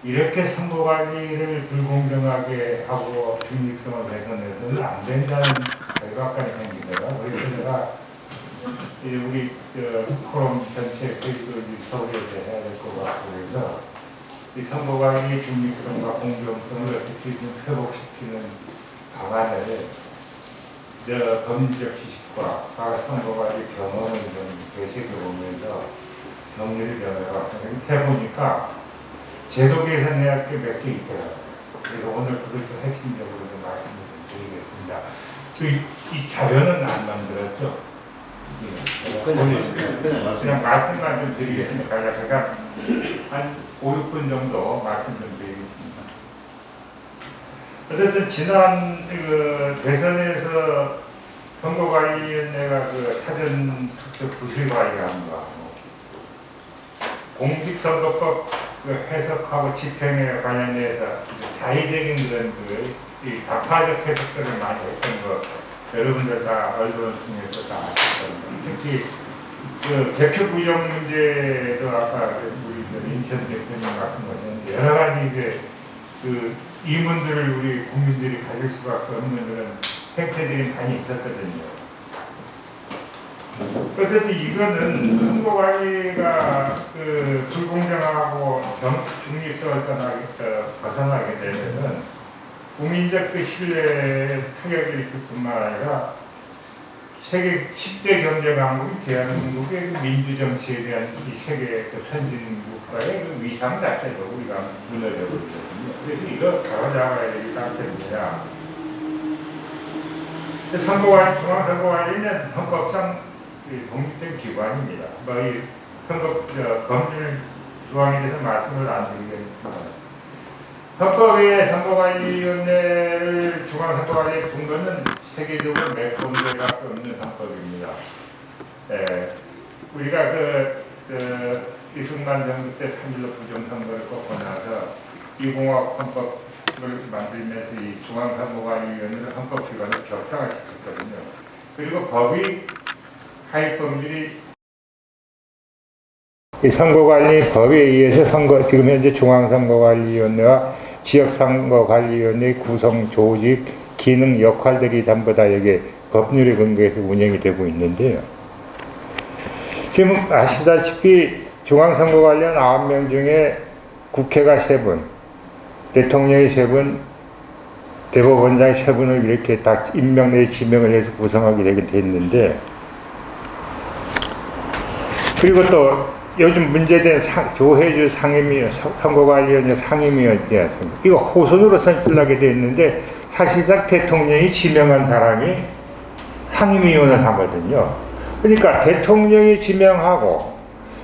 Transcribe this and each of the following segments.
이렇게 선거관리를 불공정하게 하고 중립성을 훼손해서는 안 된다는 결과까지 생깁니다. 그래서 내가 우리 포럼 전체 회의를 서울에서 해야 될 것 같고, 그래서 이 선거관리 중립성과 공정성을 어떻게 좀 회복시키는 방안을 법률적 지식과 선거관리 경험을 좀 되새겨보면서 법률의 변화가 해보니까 제도 개선해야 할 게 몇 개 있더라고요. 그래서 오늘 그걸 좀 핵심적으로 좀 말씀을 드리겠습니다. 이 자료는 안 만들었죠? 그냥 말씀만 좀 드리겠습니다. 제가 한 5, 6분 정도 말씀 좀 드리겠습니다. 어쨌든 지난 대선에서 선거관리위원회가 사전 투표 부실 관리한 거, 공직선거법 해석하고 집행에 관련해서 자의적인 그런 이 다파적 해석들을 많이 했던 거 여러분들 다 언론을 통해서 다 아실 겁니다. 특히 개표 부정 문제도 아까 우리 인천 대표님 말씀하셨는데 여러 가지 이문들을 우리 국민들이 가질 수밖에 없는 그런 행태들이 많이 있었거든요. 어쨌든 이거는 선거관리가 불공정하고 중립성을 벗어나게 되면은 국민적 신뢰에 타격이 있을 뿐만 아니라 세계 10대 경제 강국이 대한민국의 민주정치에 대한 이 세계 선진국가의 위상 자체도 우리가 무너져버리거든요. 그래서 이거 바로잡아야 되기 때문이야. 중앙선거관리는 헌법상 독립된 기관입니다. 이 법률 조항에 대해서 말씀을 안 드리겠습니다. 헌법에 선거관리위원회를 중앙선거관리에 둔 것은 세계적으로 몇 군데밖에 없는 헌법입니다. 우리가 이승만 정부 때 3.15 부정선거를 꺾고 나서 이공화국 헌법을 만들면서 이 중앙선거관리위원회를 헌법기관을 격상화시켰거든요. 그리고 법이 하위법률이 이 선거관리 법에 의해서 지금 현재 중앙선거관리위원회와 지역선거관리위원회 구성, 조직, 기능, 역할들이 전부 다 여기 법률에 근거해서 운영이 되고 있는데요. 지금 아시다시피 중앙선거관리원 9명 중에 국회가 3분, 대통령이 3분, 대법원장이 3분을 이렇게 다 임명 내지 지명을 해서 구성하게 되게 됐는데, 그리고 또 요즘 문제된 조혜주 선거관리위원회 상임위원이지 않습니까? 이거 호선으로 선출하게 되어 있는데 사실상 대통령이 지명한 사람이 상임위원을 하거든요. 그러니까 대통령이 지명하고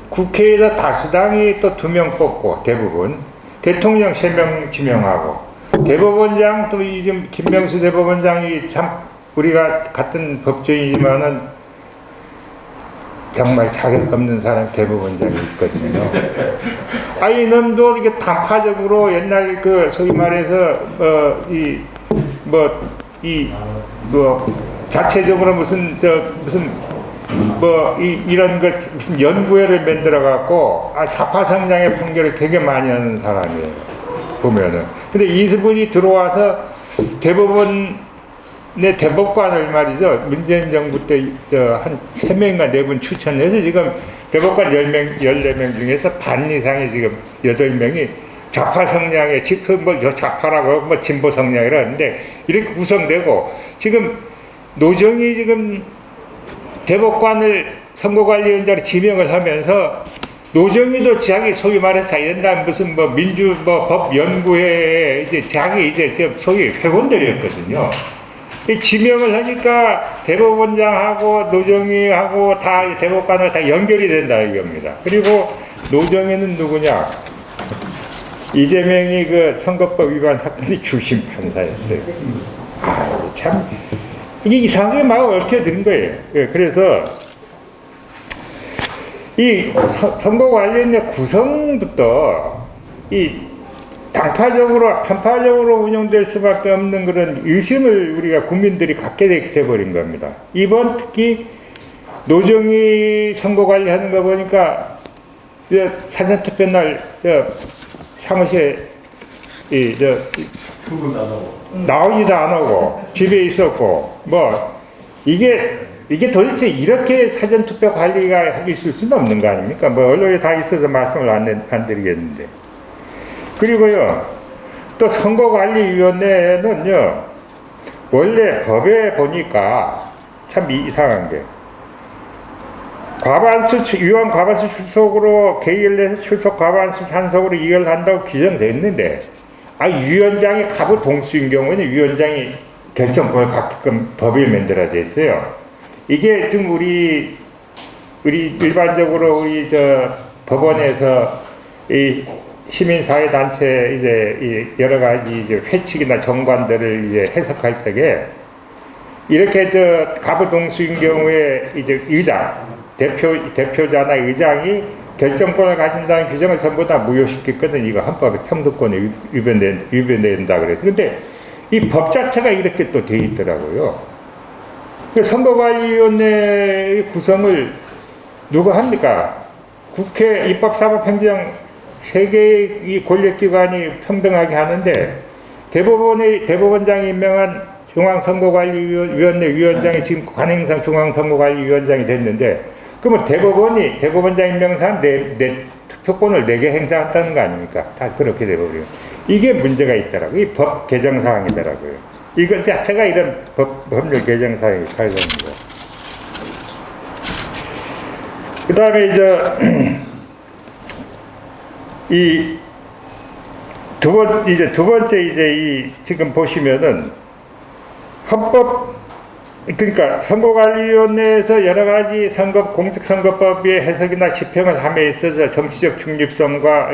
국회에서 다수당이 또 2명 뽑고 대부분 대통령 3명 지명하고 대법원장 또 지금 김명수 대법원장이 참 우리가 같은 법조인이지만은 정말 자격 없는 사람 대법원장이 있거든요. 이놈도 이게 단파적으로 옛날 소위 말해서 자체적으로 이런 무슨 연구회를 만들어 갖고 좌파 성장의 판결을 되게 많이 하는 사람이에요. 보면은. 근데 이분이 들어와서 대법관을 말이죠. 문재인 정부 때 한 3명인가 4분 추천해서 지금 대법관 14명 중에서 반 이상이 지금 8명이 좌파 성향의, 좌파라고 진보 성향이라 하는데 이렇게 구성되고 지금 노정이 지금 대법관을 선거관리위원장으로 지명을 하면서 노정이도 자기 소위 말해서 옛날 무슨 법 연구회에 자기 소위 회원들이었거든요. 지명을 하니까 대법원장하고 노정이하고 다 대법관을 다 연결이 된다 이겁니다. 그리고 노정이는 누구냐? 이재명이 선거법 위반 사건의 주심 판사였어요. 참 이게 이상하게 막 얽혀든 거예요. 그래서 이 선거관리위원회 구성부터 당파적으로, 편파적으로 운영될 수밖에 없는 그런 의심을 우리가 국민들이 갖게 돼버린 겁니다. 이번 특히 노정이 선거 관리하는 거 보니까 사전투표 날 사무실에 출근도 안 하고. 나오지도 안 하고 집에 있었고 뭐 이게 도대체 이렇게 사전투표 관리가 있을 수는 없는 거 아닙니까? 뭐 언론에 다 있어서 말씀을 안 드리겠는데. 그리고요 또 선거관리위원회는요 원래 법에 보니까 참 이상한 게 위원 과반수 출석으로 개의를 해서 출석 과반수 찬석으로 이결한다고 규정됐는데 위원장이 가부 동수인 경우에는 위원장이 결정권을 갖게끔 법이 만들어져 있어요. 이게 지금 우리 일반적으로 우리 법원에서 이 시민사회단체 이 여러 가지 회칙이나 정관들을 해석할 적에 이렇게 가부 동수인 경우에 의장 대표자나 의장이 결정권을 가진다는 규정을 전부 다 무효시켰거든. 이거 헌법의 평등권에 위반된다 그래서. 근데 이 법 자체가 이렇게 또 돼 있더라고요. 선거관리위원회 구성을 누가 합니까? 국회, 입법사법행정 세 개의 이 권력기관이 평등하게 하는데 대법원장이 임명한 중앙선거관리위원회 위원장이 지금 관행상 중앙선거관리위원장이 됐는데 그러면 대법원장 임명상 내 투표권을 4개 행사한다는 거 아닙니까? 다 그렇게 돼버려요. 이게 문제가 있더라고요. 이 법 개정사항이더라고요. 이거 자체가 이런 법률 개정사항이 발생합니다. 그 다음에 두 번째 지금 보시면은 그러니까 선거관리위원회에서 여러 가지 공직선거법의 해석이나 집행을 함에 있어서 정치적 중립성과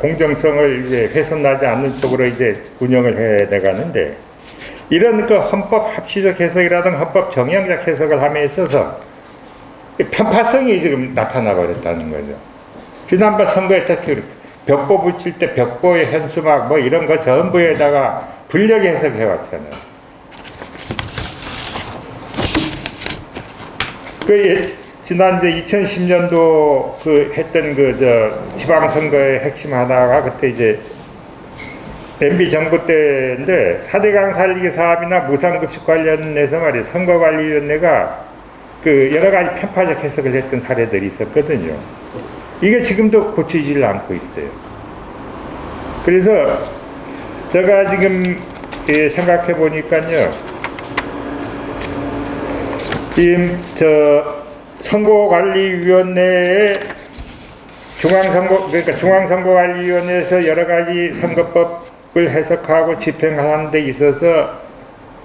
공정성을 훼손하지 않는 쪽으로 운영을 해 나가는데 이런 헌법 합치적 해석이라든가 헌법 정형적 해석을 함에 있어서 편파성이 지금 나타나 버렸다는 거죠. 지난번 선거에 특히 벽보 붙일 때 벽보의 현수막 뭐 이런 거 전부에다가 불리하게 해석해 왔잖아요. 지난 2010년도 했던 지방선거의 핵심 하나가 그때 MB 정부 때인데 4대강 살리기 사업이나 무상급식 관련해서 말이에요. 선거관리위원회가 여러 가지 편파적 해석을 했던 사례들이 있었거든요. 이게 지금도 고치질 않고 있어요. 그래서 제가 지금 생각해 보니까요. 지금 선거관리위원회의 중앙선거관리위원회에서 여러 가지 선거법을 해석하고 집행하는 데 있어서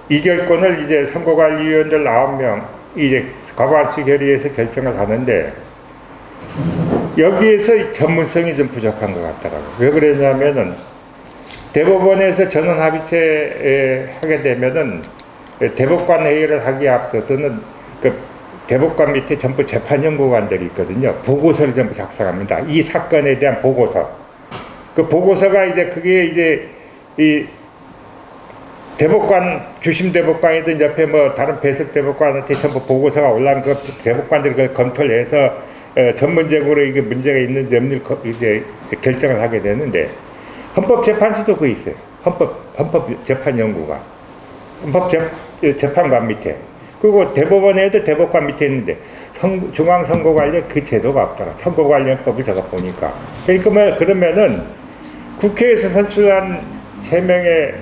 이결권을 선거관리위원들 9명 과반수 결의해서 결정을 하는데 여기에서 전문성이 좀 부족한 것 같더라고요. 왜 그러냐면은 대법원에서 전원합의체 하게 되면은 대법관 회의를 하기에 앞서서는 대법관 밑에 전부 재판연구관들이 있거든요. 보고서를 전부 작성합니다. 이 사건에 대한 보고서. 그 보고서가 그게 이 대법관, 주심 대법관이든 옆에 뭐 다른 배석 대법관한테 전부 보고서가 올라온 그 대법관들이 그걸 검토를 해서 전문적으로 이게 문제가 있는지 없는지 결정을 하게 되는데 헌법재판소도 그게 있어요. 헌법재판연구관. 헌법재판관 밑에. 그리고 대법원에도 대법관 밑에 있는데 중앙선거관련 그 제도가 없더라. 선거관련법을 제가 보니까. 그러니까 그러면은 국회에서 선출한 3명의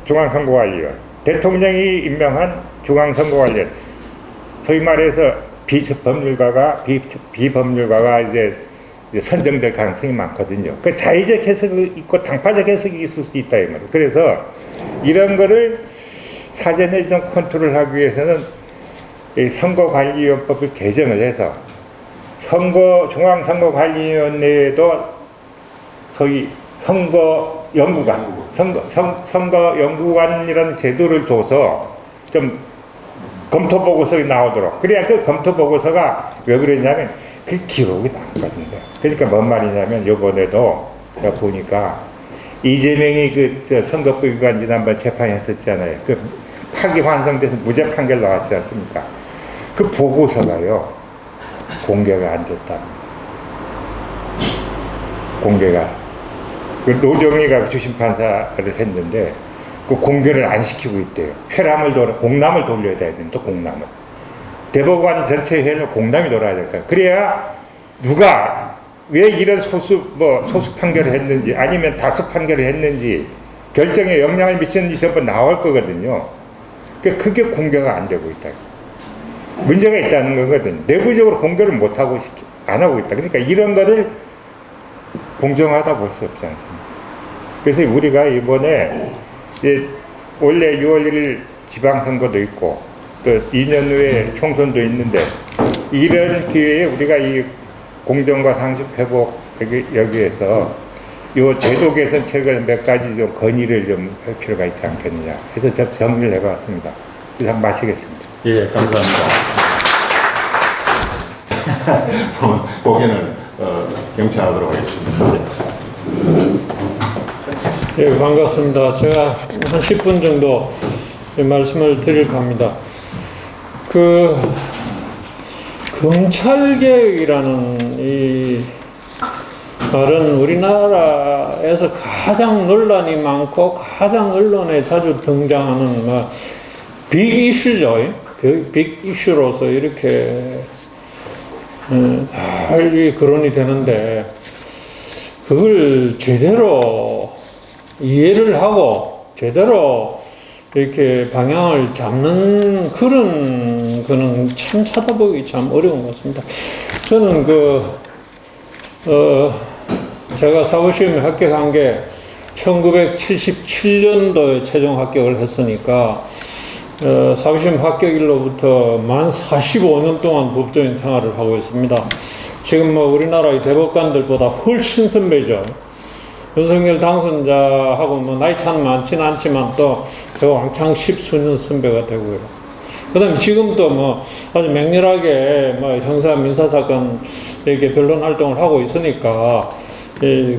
중앙선거관리원, 대통령이 임명한 중앙선거관리원, 소위 말해서 비법률가가 선정될 가능성이 많거든요. 그 자의적 해석이 있고 당파적 해석이 있을 수 있다 이 말이에요. 그래서 이런 거를 사전에 좀 컨트롤하기 위해서는 이 선거관리위원법을 개정을 해서 중앙선거관리위원회에도 소위 선거연구관이라는 제도를 둬서 좀 검토보고서가 나오도록. 그래야 그 검토보고서가 왜 그랬냐면 그 기록이 남거든요. 그러니까 뭔 말이냐면 요번에도 제가 보니까 이재명이 선거법 위반 지난번 재판했었잖아요. 파기환송돼서 무죄 판결 나왔지 않습니까? 그 보고서가요 공개가 안 됐다. 공개가. 그 노정희가 주심 판사를 했는데 그 공개를 안 시키고 있대요. 공람을 돌려야 되는데 공람을. 대법관 전체 회는 공람이 돌아야 될까. 그래야 누가 왜 이런 소수 판결을 했는지 아니면 다수 판결을 했는지 결정에 영향을 미쳤는지 전부 나올 거거든요. 그게 공개가 안 되고 있다. 문제가 있다는 거거든요. 내부적으로 공개를 못하고 안 하고 있다. 그러니까 이런 거를 공정하다 볼 수 없지 않습니까? 그래서 우리가 이번에 원래 6월 1일 지방선거도 있고 또 2년 후에 총선도 있는데 이런 기회에 우리가 이 공정과 상식 회복 여기에서 이 제도 개선책을 몇 가지 좀 건의를 좀 할 필요가 있지 않겠느냐 해서 정리를 해봤습니다. 이상 마치겠습니다. 예, 감사합니다. 고개는 경청하도록 하겠습니다. 예, 반갑습니다. 제가 한 10분 정도 말씀을 드릴까 합니다. 검찰개혁이라는 이 말은 우리나라에서 가장 논란이 많고 가장 언론에 자주 등장하는 빅 이슈죠. 빅 이슈로서 이렇게 거론이 되는데 그걸 제대로 이해를 하고 제대로 이렇게 방향을 잡는 그런 거는 참 찾아보기 참 어려운 것 같습니다. 저는 제가 사법시험에 합격한 게 1977년도에 최종 합격을 했으니까 사법시험 합격일로부터 만 45년 동안 법조인 생활을 하고 있습니다. 지금 우리나라의 대법관들보다 훨씬 선배죠. 윤석열 당선자하고 나이 차는 많지는 않지만 또 그 왕창 10수년 선배가 되고요. 그 다음에 지금도 아주 맹렬하게 형사 민사사건 이렇게 변론 활동을 하고 있으니까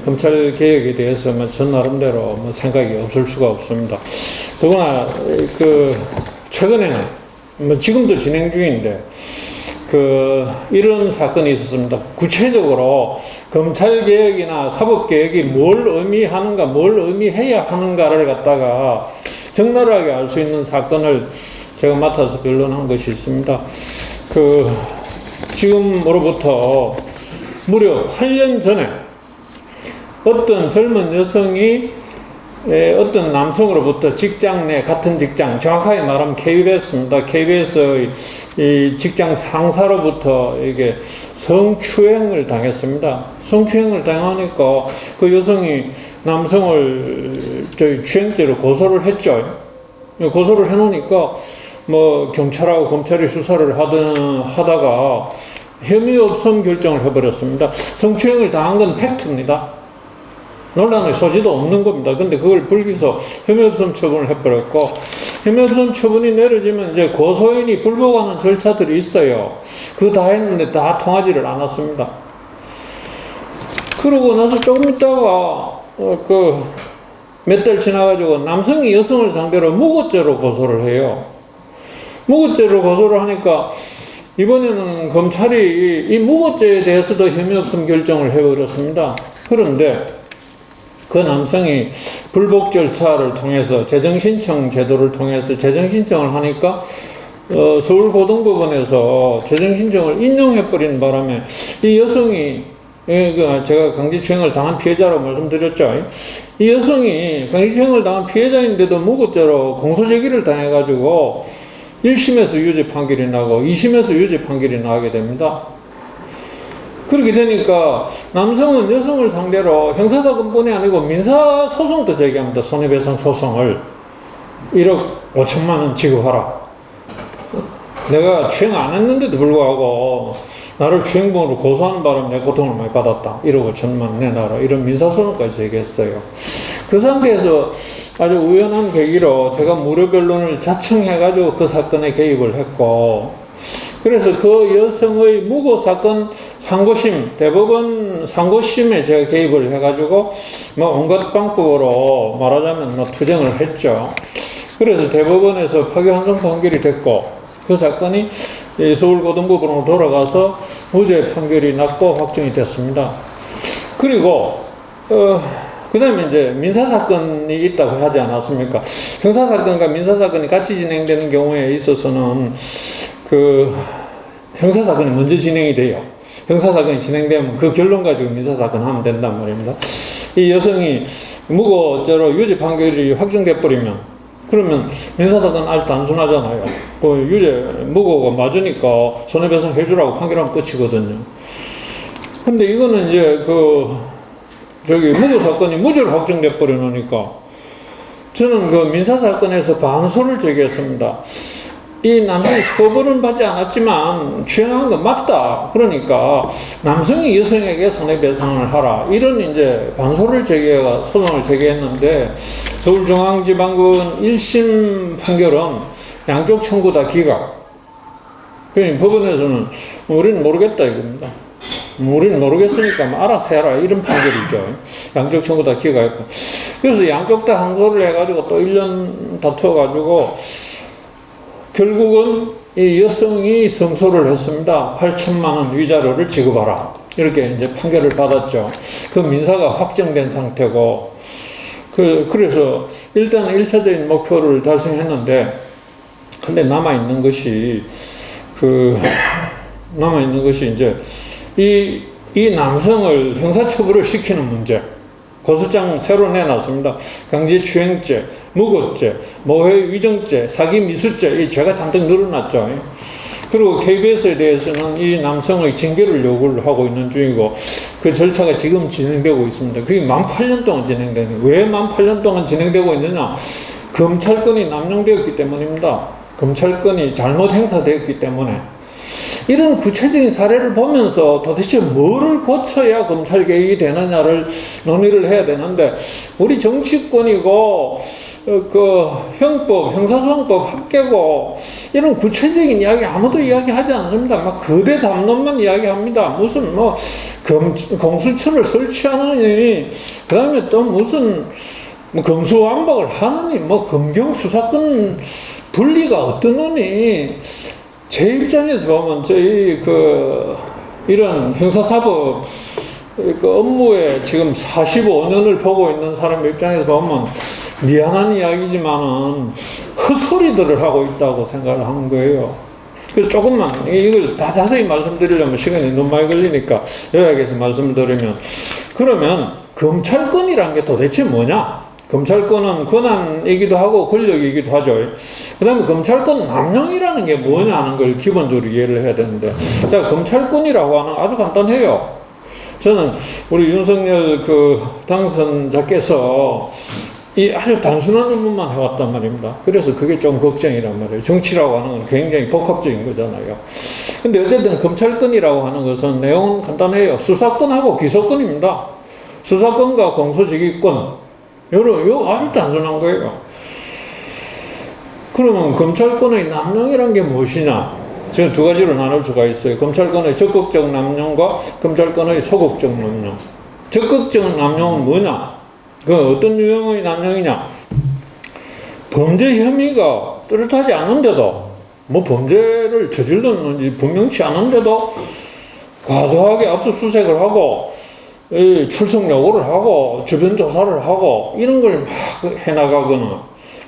검찰 개혁에 대해서 전 나름대로 생각이 없을 수가 없습니다. 더구나 최근에는 지금도 진행 중인데 이런 사건이 있었습니다. 구체적으로 검찰개혁이나 사법개혁이 뭘 의미하는가, 뭘 의미해야 하는가를 갖다가 적나라하게 알 수 있는 사건을 제가 맡아서 변론한 것이 있습니다. 지금으로부터 무려 8년 전에 어떤 젊은 여성이 어떤 남성으로부터 직장 내 같은 직장, 정확하게 말하면 KBS입니다. KBS의 이 직장 상사로부터 이게 성추행을 당했습니다. 성추행을 당하니까 그 여성이 남성을 추행죄로 고소를 했죠. 고소를 해놓으니까 경찰하고 검찰이 수사를 하다가 혐의 없음 결정을 해버렸습니다. 성추행을 당한 건 팩트입니다. 논란의 소지도 없는 겁니다. 근데 그걸 불기소 혐의 없음 처분을 해버렸고, 혐의 없음 처분이 내려지면 이제 고소인이 불복하는 절차들이 있어요. 그거 다 했는데 다 통하지를 않았습니다. 그러고 나서 조금 있다가 몇 달 지나가지고 남성이 여성을 상대로 무고죄로 고소를 해요. 무고죄로 고소를 하니까 이번에는 검찰이 이 무고죄에 대해서도 혐의 없음 결정을 해버렸습니다. 그런데 그 남성이 불복 절차를 통해서 재정신청 제도를 통해서 재정신청을 하니까 서울고등법원에서 재정신청을 인용해버린 바람에 이 여성이, 제가 강제추행을 당한 피해자라고 말씀드렸죠. 이 여성이 강제추행을 당한 피해자인데도 무고죄로 공소제기를 당해가지고 1심에서 유죄 판결이 나고 2심에서 유죄 판결이 나게 됩니다. 그렇게 되니까 남성은 여성을 상대로 형사사건뿐이 아니고 민사소송도 제기합니다. 손해배상 소송을 1억 5천만 원 지급하라. 내가 추행 안 했는데도 불구하고 나를 추행범으로 고소하는 바람에 내가 고통을 많이 받았다. 1억 5천만 원 내놔라. 이런 민사소송까지 제기했어요. 그 상태에서 아주 우연한 계기로 제가 무료 변론을 자청해가지고 그 사건에 개입을 했고, 그래서 그 여성의 무고 사건 상고심, 대법원 상고심에 제가 개입을 해가지고 온갖 방법으로 말하자면 투쟁을 했죠. 그래서 대법원에서 파기환송 판결이 됐고, 그 사건이 서울고등법원으로 돌아가서 무죄 판결이 났고 확정이 됐습니다. 그리고 그 다음에 이제 민사사건이 있다고 하지 않았습니까? 형사사건과 민사사건이 같이 진행되는 경우에 있어서는 형사사건이 먼저 진행이 돼요. 형사사건이 진행되면 그 결론 가지고 민사사건 하면 된단 말입니다. 이 여성이 무고죄로 유죄 판결이 확정돼 버리면, 그러면 민사사건 아주 단순하잖아요. 무고가 맞으니까 손해배상 해주라고 판결하면 끝이거든요. 근데 이거는 이제 무고 사건이 무죄로 확정돼 버려 놓으니까, 저는 민사사건에서 반소를 제기했습니다. 이 남성이 처벌은 받지 않았지만 추행한 건 맞다. 그러니까 남성이 여성에게 손해배상을 하라. 이런 이제 반소를 소송을 제기했는데, 서울중앙지방법원 1심 판결은 양쪽 청구 다 기각. 그러니까 법원에서는 우리는 모르겠다 이겁니다. 우리는 모르겠으니까 알아서 해라. 이런 판결이죠. 양쪽 청구 다 기각했고. 그래서 양쪽 다 항소를 해가지고 또 1년 다투어가지고 결국은 이 여성이 승소를 했습니다. 8천만 원 위자료를 지급하라. 이렇게 이제 판결을 받았죠. 그 민사가 확정된 상태고, 그래서 일단 1차적인 목표를 달성했는데, 근데 남아있는 것이 이제 이 남성을 형사처벌을 시키는 문제. 고소장 새로 내놨습니다. 강제추행죄, 무고죄, 모해위정죄, 사기미수죄, 이 죄가 잔뜩 늘어났죠. 그리고 KBS에 대해서는 이 남성의 징계를 요구를 하고 있는 중이고, 그 절차가 지금 진행되고 있습니다. 그게 만 8년 동안 진행되는 거예요. 왜 만 8년 동안 진행되고 있느냐? 검찰권이 남용되었기 때문입니다. 검찰권이 잘못 행사되었기 때문에. 이런 구체적인 사례를 보면서 도대체 뭐를 고쳐야 검찰 개혁이 되느냐를 논의를 해야 되는데, 우리 정치권이고 형사소송법 합계고 이런 구체적인 이야기 아무도 이야기하지 않습니다. 막 거대 담론만 이야기합니다. 무슨 공수처를 설치하느니, 그 다음에 또 무슨 검수완박을 하느니, 검경수사권 분리가 어떠느니. 제 입장에서 보면 이런 형사사법 업무에 지금 45년을 보고 있는 사람 입장에서 보면 미안한 이야기지만은 헛소리들을 하고 있다고 생각을 하는 거예요. 그래서 조금만 이걸 다 자세히 말씀드리려면 시간이 너무 많이 걸리니까 요약해서 말씀드리면, 그러면 검찰권이란 게 도대체 뭐냐? 검찰권은 권한이기도 하고 권력이기도 하죠. 그 다음에 검찰권 남용이라는 게 뭐냐는 걸 기본적으로 이해를 해야 되는데, 자, 검찰권이라고 하는 아주 간단해요. 저는 우리 윤석열 당선자께서 이 아주 단순한 업무만 해왔단 말입니다. 그래서 그게 좀 걱정이란 말이에요. 정치라고 하는 건 굉장히 복합적인 거잖아요. 근데 어쨌든 검찰권이라고 하는 것은 내용은 간단해요. 수사권하고 기소권입니다. 수사권과 공소지휘권, 요 아주 단순한 거예요. 그러면 검찰권의 남용이란 게 무엇이냐? 지금 두 가지로 나눌 수가 있어요. 검찰권의 적극적 남용과 검찰권의 소극적 남용. 적극적 남용은 뭐냐? 어떤 유형의 남용이냐? 범죄 혐의가 뚜렷하지 않은데도, 범죄를 저질렀는지 분명치 않은데도 과도하게 압수수색을 하고 출석 요구를 하고 주변 조사를 하고 이런 걸 막 해나가거나,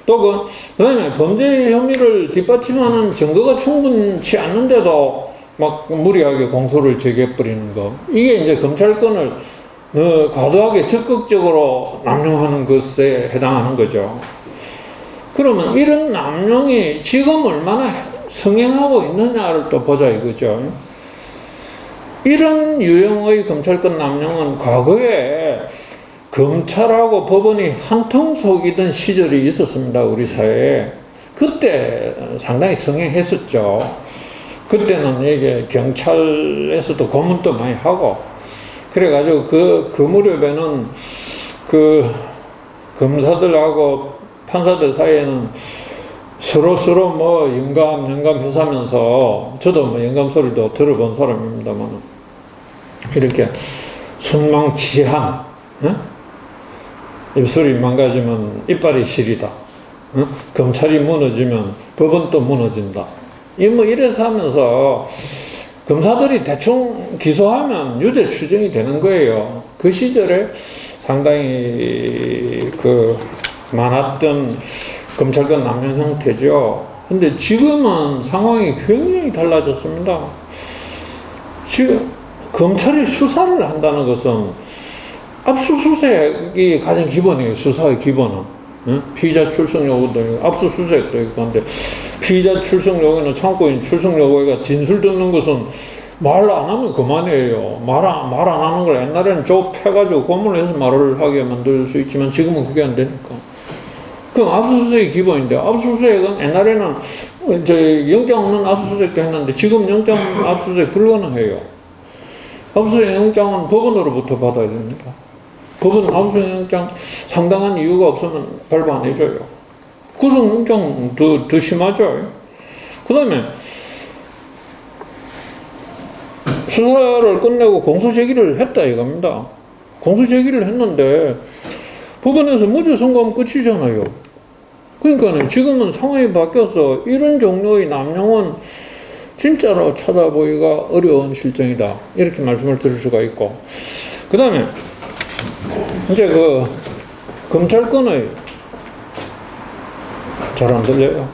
또 그 다음에 범죄 혐의를 뒷받침하는 증거가 충분치 않는데도 막 무리하게 공소를 제기해버리는 거, 이게 이제 검찰권을 과도하게 적극적으로 남용하는 것에 해당하는 거죠. 그러면 이런 남용이 지금 얼마나 성행하고 있느냐를 또 보자 이거죠. 이런 유형의 검찰권 남용은 과거에 검찰하고 법원이 한통 속이던 시절이 있었습니다. 우리 사회에. 그때 상당히 성행했었죠. 그때는 이게 경찰에서도 고문도 많이 하고, 그래가지고 그 무렵에는 검사들하고 판사들 사이에는 서로 영감 해사면서, 저도 영감 소리도 들어본 사람입니다만, 이렇게 순망치한, 입술이 망가지면 이빨이 시리다, 검찰이 무너지면 법원도 무너진다, 이래서 하면서 검사들이 대충 기소하면 유죄 추정이 되는 거예요. 그 시절에 상당히 많았던 검찰권 남용 형태죠. 근데 지금은 상황이 굉장히 달라졌습니다. 지금 검찰이 수사를 한다는 것은 압수수색이 가장 기본이에요. 수사의 기본은. 피의자 출석 요구도 있고 압수수색도 있고 한데 피의자 출석 요구는 참고인 출석 요구가 진술 듣는 것은 말 안 하면 그만이에요. 말 안 하는 걸 옛날에는 좁혀가지고 고문을 해서 말을 하게 만들 수 있지만 지금은 그게 안 되니까. 그럼 압수수색이 기본인데 압수수색은 옛날에는 이제 영장 없는 압수수색도 했는데 지금 영장 압수수색 불가능해요. 압수수색 영장은 법원으로부터 받아야 됩니다. 법은 압수수색 영장 상당한 이유가 없으면 발부 안 해줘요. 구속영장 더 심하죠. 그 다음에 수사를 끝내고 공소제기를 했다 이겁니다. 공소제기를 했는데 법원에서 무죄 선고하면 끝이잖아요. 그러니까 지금은 상황이 바뀌어서 이런 종류의 남용은 진짜로 찾아보기가 어려운 실정이다. 이렇게 말씀을 드릴 수가 있고. 그 다음에 이제 검찰권의 잘 안 들려요.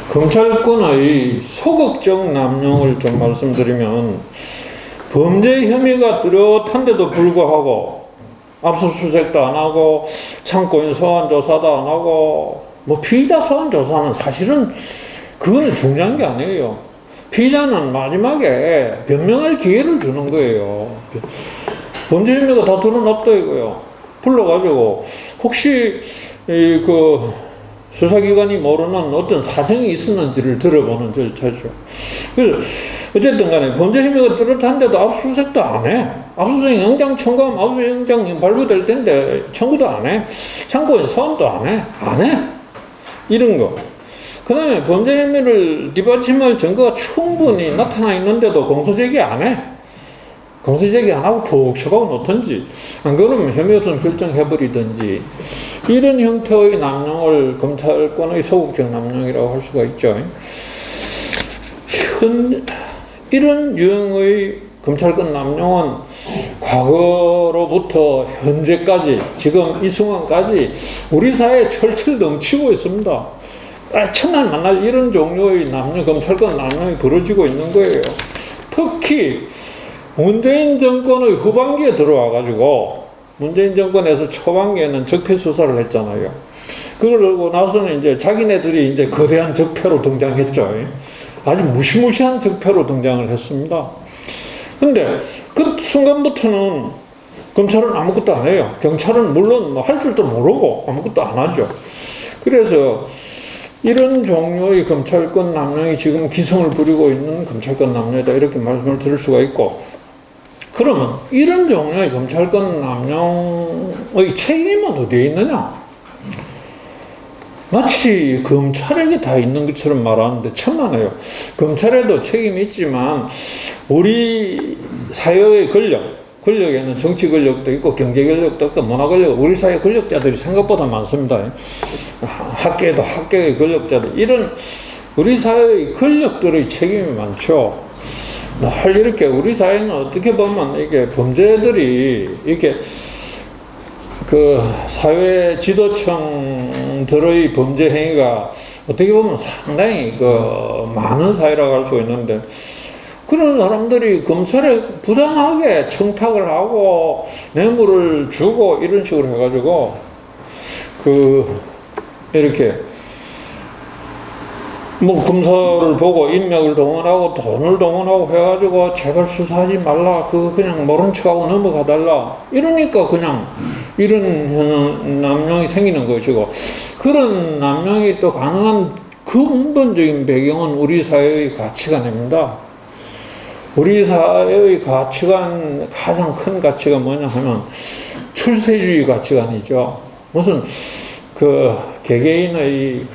검찰권의 소극적 남용을 좀 말씀드리면 범죄 혐의가 뚜렷한데도 불구하고 압수수색도 안 하고 참고인 소환 조사도 안 하고 뭐 피의자 소환 조사는 사실은 그거는 중요한 게 아니에요. 피의자는 마지막에 변명할 기회를 주는 거예요. 범죄 혐의가 다 드러났다 이거요. 불러가지고 혹시 수사기관이 모르는 어떤 사정이 있었는지를 들어보는 절차죠. 그래서 어쨌든 간에 범죄 혐의가 뚜렷한데도 압수수색도 안 해. 압수수색 영장 청구하면 압수수색 영장 발부될 텐데 청구도 안 해. 참고인 소환도 안 해. 안 해. 이런 거. 그 다음에 범죄 혐의를 뒷받침할 증거가 충분히 나타나 있는데도 공소제기 안 해. 공소제기 안 하고 푹 쳐박아 놓든지 안 그러면 혐의 없음 결정해버리든지 이런 형태의 남용을 검찰권의 소극적 남용이라고 할 수가 있죠. 이런 유형의 검찰권 남용은 과거로부터 현재까지 지금 이 순간까지 우리 사회에 철철 넘치고 있습니다. 첫날 만날 이런 종류의 검찰권 남용이 벌어지고 있는 거예요. 특히 문재인 정권의 후반기에 들어와가지고 문재인 정권에서 초반기에는 적폐 수사를 했잖아요. 그러고 나서는 이제 자기네들이 이제 거대한 적폐로 등장했죠. 아주 무시무시한 적폐로 등장을 했습니다. 근데 그 순간부터는 검찰은 아무것도 안 해요. 경찰은 물론 뭐 할 줄도 모르고 아무것도 안 하죠. 그래서 이런 종류의 검찰권 남용이 지금 기승을 부리고 있는 검찰권 남용이다 이렇게 말씀을 드릴 수가 있고, 그러면 이런 종류의 검찰권 남용의 책임은 어디에 있느냐? 마치 검찰에게 다 있는 것처럼 말하는데 천만에요. 검찰에도 책임이 있지만 우리 사회의 권력에는 정치 권력도 있고 경제 권력도 있고 문화 권력, 우리 사회 권력자들이 생각보다 많습니다. 학계에도 학계의 권력자들, 이런 우리 사회의 권력들의 책임이 많죠. 늘 이렇게 우리 사회는 어떻게 보면 이게 범죄들이 이렇게 그 사회 지도층들의 범죄 행위가 어떻게 보면 상당히 많은 사회라고 할 수 있는데, 그런 사람들이 검찰에 부당하게 청탁을 하고 뇌물을 주고 이런 식으로 해가지고 이렇게 뭐 검사를 보고 인맥을 동원하고 돈을 동원하고 해가지고 제발 수사하지 말라, 그냥 모른 척하고 넘어가달라 이러니까 그냥 이런 남용이 생기는 것이고, 그런 남용이 또 가능한 근본적인 배경은 우리 사회의 가치관입니다. 우리 사회의 가치관, 가장 큰 가치가 뭐냐 하면 출세주의 가치관이죠. 무슨 개개인의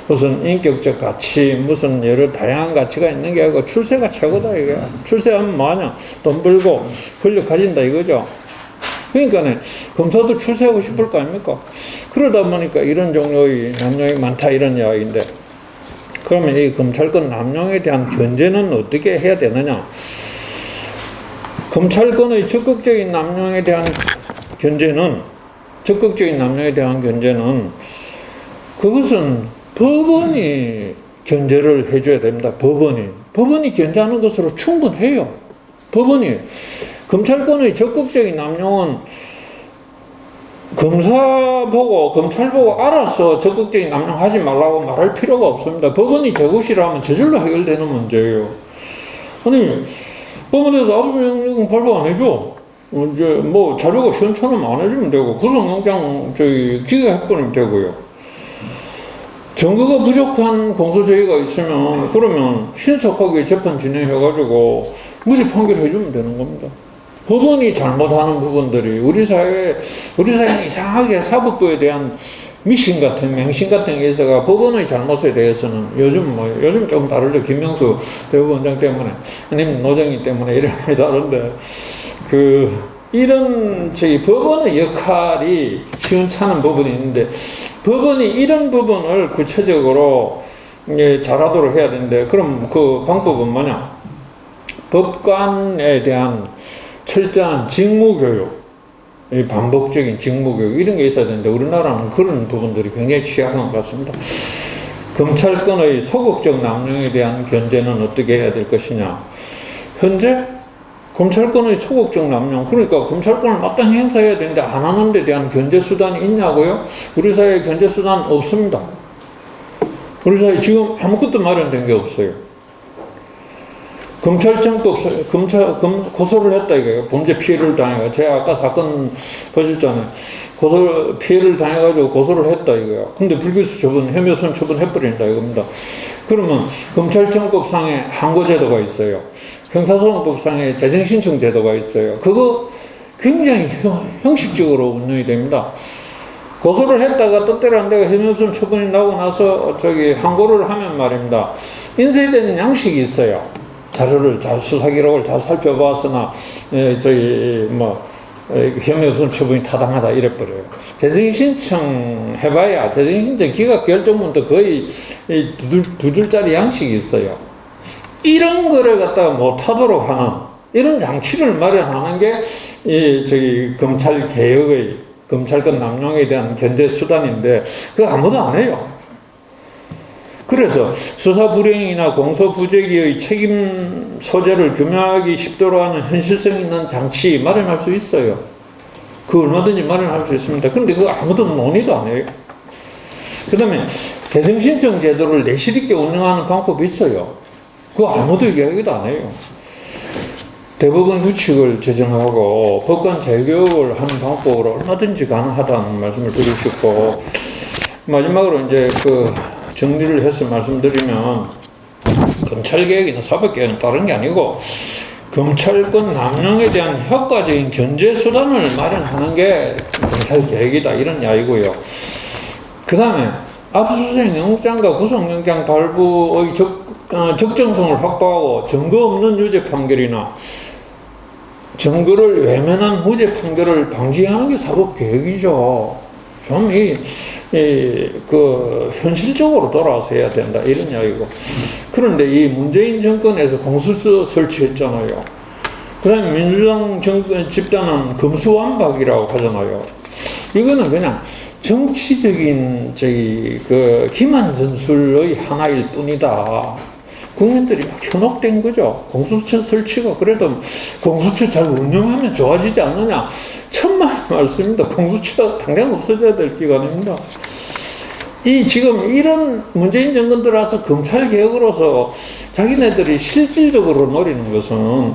무슨 인격적 가치, 무슨 여러 다양한 가치가 있는 게 아니고 출세가 최고다 이게. 출세하면 뭐하냐? 돈 벌고 권력 가진다 이거죠. 그러니까 검사도 출세하고 싶을 거 아닙니까? 그러다 보니까 이런 종류의 남용이 많다 이런 이야기인데, 그러면 이 검찰권 남용에 대한 견제는 어떻게 해야 되느냐? 검찰권의 적극적인 남용에 대한 견제는 그것은 법원이 견제를 해줘야 됩니다. 법원이 견제하는 것으로 충분해요. 검찰권의 적극적인 남용은 검찰 보고 알아서 적극적인 남용하지 말라고 말할 필요가 없습니다. 법원이 제 것이라면 저절로 해결되는 문제예요. 아니, 법원에서 압수수색 발부 안 해줘. 이제 뭐 자료가 시원처럼 안 해주면 되고, 구속영장 기각해버리면 되고요. 증거가 부족한 공소제의가 있으면, 그러면 신속하게 재판 진행해가지고 무죄 판결해주면 되는 겁니다. 법원이 잘못하는 부분들이 우리 사회는 이상하게 사법부에 대한 맹신 같은 게 있어가 법원의 잘못에 대해서는 요즘 조금 다르죠. 김명수 대법원장 때문에, 아니면 노정희 때문에 이런 말이 다른데, 이런 법원의 역할이 시원찮은 부분이 있는데, 법원이 이런 부분을 구체적으로 잘하도록 해야 되는데, 그럼 그 방법은 뭐냐? 법관에 대한 철저한 직무교육, 반복적인 직무교육, 이런 게 있어야 되는데, 우리나라는 그런 부분들이 굉장히 취약한 것 같습니다. 검찰권의 소극적 남용에 대한 견제는 어떻게 해야 될 것이냐? 현재 검찰권의 소극적 남용, 그러니까 검찰권을 마땅히 행사해야 되는데 안 하는 데 대한 견제 수단이 있냐고요? 우리 사회에 견제 수단 없습니다. 우리 사회에 지금 아무것도 마련된 게 없어요. 고소를 했다 이거예요. 범죄 피해를 당해가. 제가 아까 사건 보셨잖아요. 피해를 당해가지고 고소를 했다 이거야. 근데 불기소 처분, 혐의우선 처분해버린다 이겁니다. 그러면 검찰청법상에 항고제도가 있어요. 형사소송법상에 재정신청 제도가 있어요. 그거 굉장히 형식적으로 운영이 됩니다. 고소를 했다가 뜻대로 안 되고 혐의우선 처분이 나오고 나서 항고를 하면 말입니다. 인쇄에 되는 양식이 있어요. 자료를 수사 기록을 잘 살펴봤으나 혐의우선 처분이 타당하다 이래버려요. 재정신청 해봐야 재정신청 기각 결정문도 거의 두 줄짜리 양식이 있어요. 이런 거를 갖다가 못하도록 하는 이런 장치를 마련하는 게 검찰 개혁의 검찰권 남용에 대한 견제 수단인데 그거 아무도 안 해요. 그래서 수사 불이행이나 공소 부재기의 책임 소재를 규명하기 쉽도록 하는 현실성 있는 장치 마련할 수 있어요. 그 얼마든지 마련할 수 있습니다. 그런데 그거 아무도 논의도 안 해요. 그 다음에 재정신청 제도를 내실 있게 운영하는 방법이 있어요. 그거 아무도 이야기도 안 해요. 대법원 규칙을 제정하고 법관 재교육을 하는 방법으로 얼마든지 가능하다는 말씀을 드리고 싶고, 마지막으로 이제 정리를 해서 말씀드리면, 검찰개혁이나 사법개혁은 다른 게 아니고 검찰권 남용에 대한 효과적인 견제 수단을 마련하는 게 검찰개혁이다 이런 이야기고요. 그 다음에 압수수색 영장과 구속영장 발부의 적정성을 확보하고 증거 없는 유죄 판결이나 증거를 외면한 무죄 판결을 방지하는 게 사법개혁이죠. 좀 현실적으로 돌아와서 해야 된다 이런 이야기고. 그런데 이 문재인 정권에서 공수처 설치했잖아요. 그 다음에 민주당 집단은 검수완박이라고 하잖아요. 이거는 그냥 정치적인 기만 전술의 하나일 뿐이다. 국민들이 막 현혹된 거죠. 공수처 설치가 그래도 공수처 잘 운영하면 좋아지지 않느냐. 천만 말씀입니다. 공수처 당장 없어져야 될 기관입니다. 지금 이런 문재인 정권 들어와서 검찰 개혁으로서 자기네들이 실질적으로 노리는 것은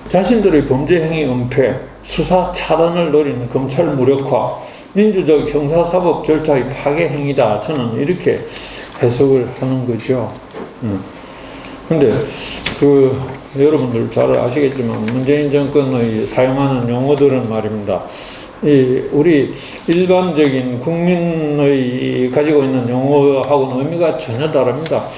자신들의 범죄 행위 은폐, 수사 차단을 노리는 검찰 무력화, 민주적 형사사법 절차의 파괴 행위다. 저는 이렇게 해석을 하는 거죠. 근데 여러분들 잘 아시겠지만 문재인 정권의 사용하는 용어들은 말입니다. 우리 일반적인 국민의 가지고 있는 용어하고는 의미가 전혀 다릅니다.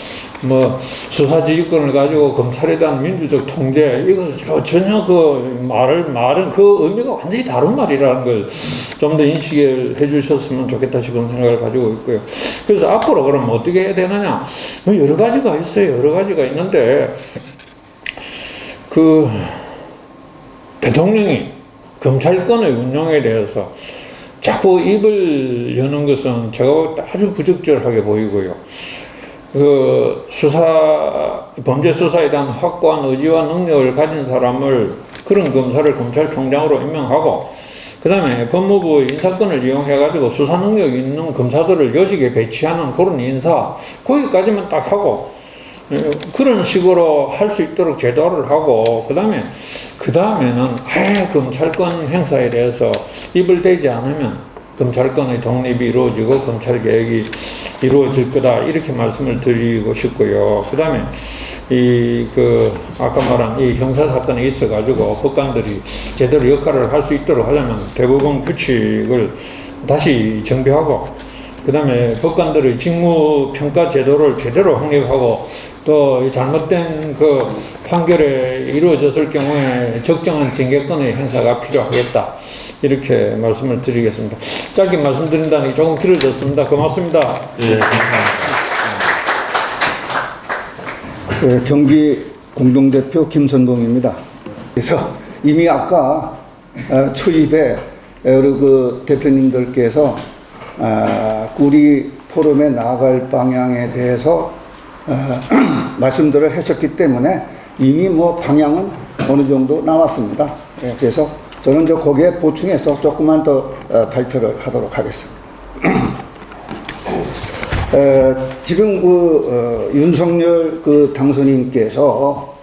뭐 수사지휘권을 가지고 검찰에 대한 민주적 통제 이거 전혀 그 말은 그 의미가 완전히 다른 말이라는 걸 좀 더 인식을 해주셨으면 좋겠다 싶은 생각을 가지고 있고요. 그래서 앞으로 그럼 어떻게 해야 되느냐? 뭐 여러 가지가 있어요. 여러 가지가 있는데 그 대통령이 검찰권의 운영에 대해서 자꾸 입을 여는 것은 제가 아주 부적절하게 보이고요. 그 범죄 수사에 대한 확고한 의지와 능력을 가진 사람을 그런 검사를 검찰총장으로 임명하고, 그 다음에 법무부 인사권을 이용해가지고 수사 능력이 있는 검사들을 요직에 배치하는 그런 인사, 거기까지만 딱 하고, 그런 식으로 할 수 있도록 제도를 하고, 그 다음에는 아예 검찰권 행사에 대해서 입을 대지 않으면 검찰권의 독립이 이루어지고 검찰 개혁이 이루어질 거다, 이렇게 말씀을 드리고 싶고요. 그 다음에 아까 말한 이 형사사건이 있어가지고 법관들이 제대로 역할을 할 수 있도록 하려면 대법원 규칙을 다시 정비하고, 그 다음에 법관들의 직무평가 제도를 제대로 확립하고, 또 잘못된 그 판결에 이루어졌을 경우에 적정한 징계권의 행사가 필요하겠다, 이렇게 말씀을 드리겠습니다. 짧게 말씀드린다니 조금 길어졌습니다. 고맙습니다. 예, 감사합니다. 네, 경기 공동대표 김선봉입니다. 그래서 이미 아까 초입에 우리 그 대표님들께서 우리 포럼에 나아갈 방향에 대해서 말씀들을 하셨기 때문에 이미 뭐 방향은 어느 정도 나왔습니다. 그래서 저는 이제 거기에 보충해서 조금만 더 발표를 하도록 하겠습니다. 지금 윤석열 당선인께서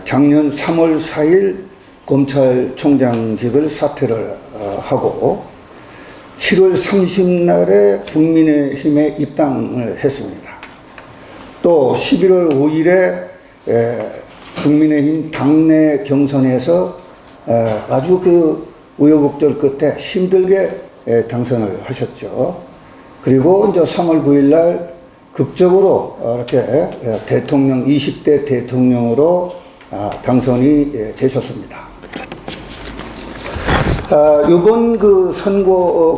작년 3월 4일 검찰총장직을 사퇴를 하고 7월 30날에 국민의힘에 입당을 했습니다. 또 11월 5일에 국민의힘 당내 경선에서 아주 그 우여곡절 끝에 힘들게 당선을 하셨죠. 그리고 이제 3월 9일 날 극적으로 이렇게 대통령, 20대 대통령으로 당선이 되셨습니다. 이번 그 선거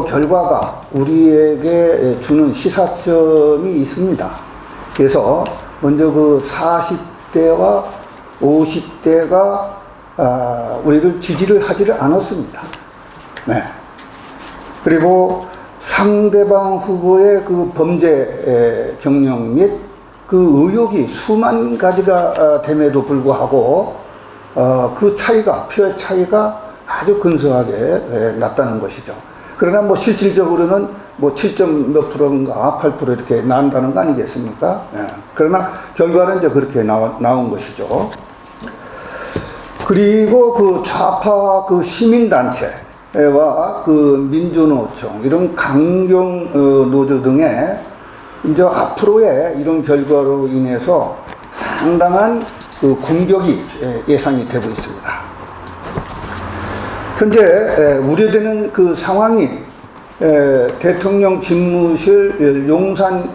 결과가 우리에게 주는 시사점이 있습니다. 그래서 먼저 그 40대와 50대가 우리를 지지를 하지를 않았습니다. 네. 그리고 상대방 후보의 그 범죄 경력 및 그 의혹이 수만 가지가 됨에도 불구하고 그 차이가, 표의 차이가 아주 근소하게 났다는 것이죠. 그러나 뭐 실질적으로는 뭐 7점 몇 %인가 8% 이렇게 난다는 거 아니겠습니까? 그러나 결과는 이제 그렇게 나온 것이죠. 그리고 그 좌파 그 시민단체와 그 민주노총, 이런 강경 노조 등의 이제 앞으로의 이런 결과로 인해서 상당한 그 공격이 예상이 되고 있습니다. 현재 우려되는 그 상황이 대통령 집무실 용산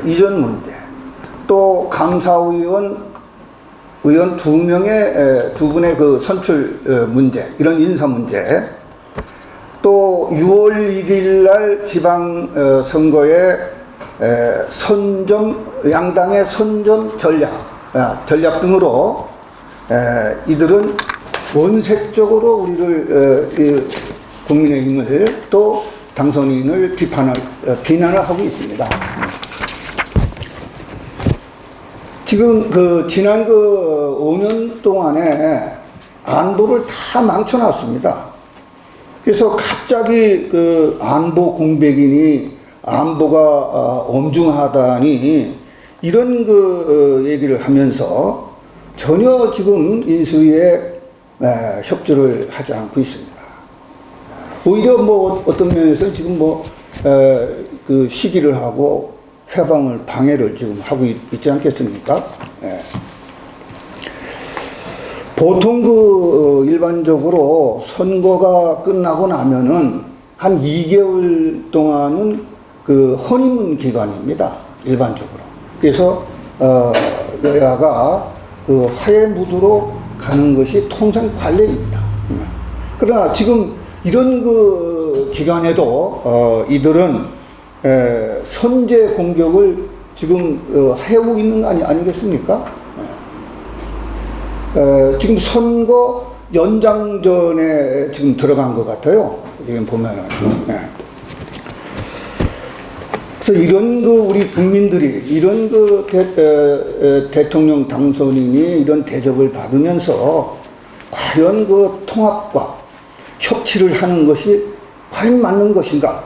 이전 문제, 또 감사위원 두 분의 그 선출 문제, 이런 인사 문제, 또 6월 1일 날 지방선거의 양당의 선점 전략 등으로 이들은 원색적으로 우리를 국민의힘을 또 당선인을 비난을 하고 있습니다. 지금 지난 5년 동안에 안보를 다 망쳐놨습니다. 그래서 갑자기 안보 공백이니 안보가 엄중하다니 이런 얘기를 하면서 전혀 지금 인수위에 협조를 하지 않고 있습니다. 오히려 뭐 어떤 면에서 지금 시기를 하고 해방을 방해를 지금 하고 있지 않겠습니까? 보통 일반적으로 선거가 끝나고 나면은 한 2개월 동안은 허니문 기간입니다. 일반적으로. 그래서 여야가 그 화해 무드로 가는 것이 통상 관례입니다. 그러나 지금 이런 그 기간에도 이들은 선제 공격을 지금 해오고 있는 거 아니겠습니까? 지금 선거 연장전에 지금 들어간 것 같아요. 지금 보면은. 그래서 이런 그 우리 국민들이 이런 그 대통령 당선인이 이런 대접을 받으면서 과연 그 통합과 협치를 하는 것이 과연 맞는 것인가?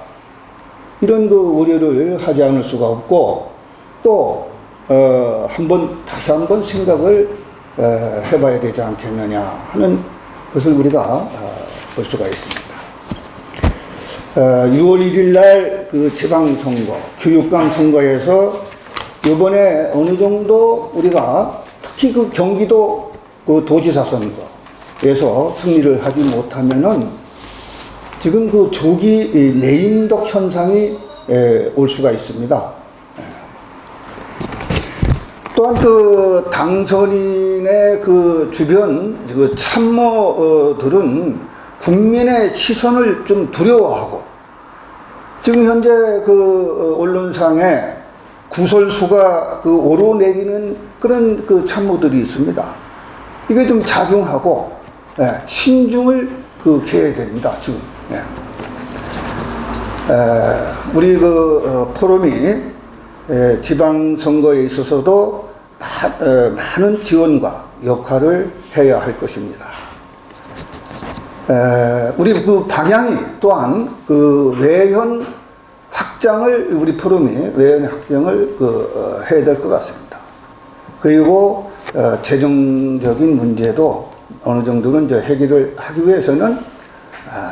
이런 그 우려를 하지 않을 수가 없고 또 다시 한번 생각을 해봐야 되지 않겠느냐 하는 것을 우리가 볼 수가 있습니다. 6월 1일 날 그 지방선거, 교육감 선거에서 이번에 어느 정도 우리가 특히 그 경기도 그 도지사 선거에서 승리를 하지 못하면은 지금 그 조기 내임덕 현상이 올 수가 있습니다. 또한 그 당선인의 그 주변 그 참모들은 국민의 시선을 좀 두려워하고 지금 현재 그 언론상에 구설수가 그 오르내리는 그런 그 참모들이 있습니다. 이게 좀 자중하고 신중을 그 기해야 됩니다. 지금 우리 그 포럼이 지방선거에 있어서도 많은 지원과 역할을 해야 할 것입니다. 우리 그 방향이 또한 그 외연 확장을 우리 포럼이 외연 확장을 해야 될 것 같습니다. 그리고 재정적인 문제도 어느 정도는 이제 해결을 하기 위해서는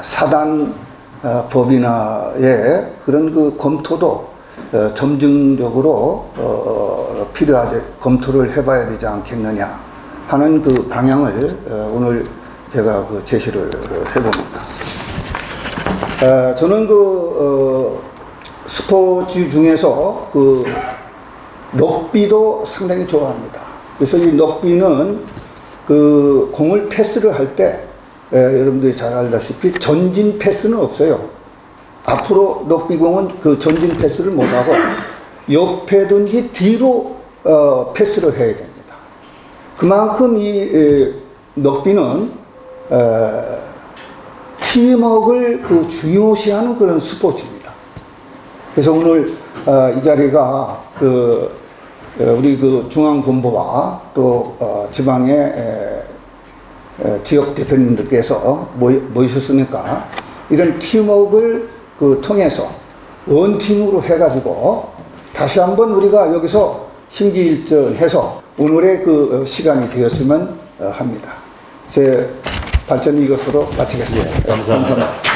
사단 법인화의 그런 그 검토도 점증적으로 필요하게 검토를 해봐야 되지 않겠느냐 하는 그 방향을 오늘 제가 그 제시를 해봅니다. 저는 그 스포츠 중에서 그 럭비도 상당히 좋아합니다. 그래서 이 럭비는 그 공을 패스를 할 때 여러분들이 잘 알다시피 전진 패스는 없어요. 앞으로 럭비공은 그 전진 패스를 못하고 옆에든지 뒤로 패스를 해야 됩니다. 그만큼 이 럭비는 팀워크를 그 중요시하는 그런 스포츠입니다. 그래서 오늘 이 자리가 그 우리 그 중앙본부와 또 지방의 지역 대표님들께서 모이셨으니까 이런 팀워크를 그 통해서 원팀으로 해가지고 다시 한번 우리가 여기서 심기일전해서 오늘의 그 시간이 되었으면 합니다. 제 발전이 이것으로 마치겠습니다. 감사합니다.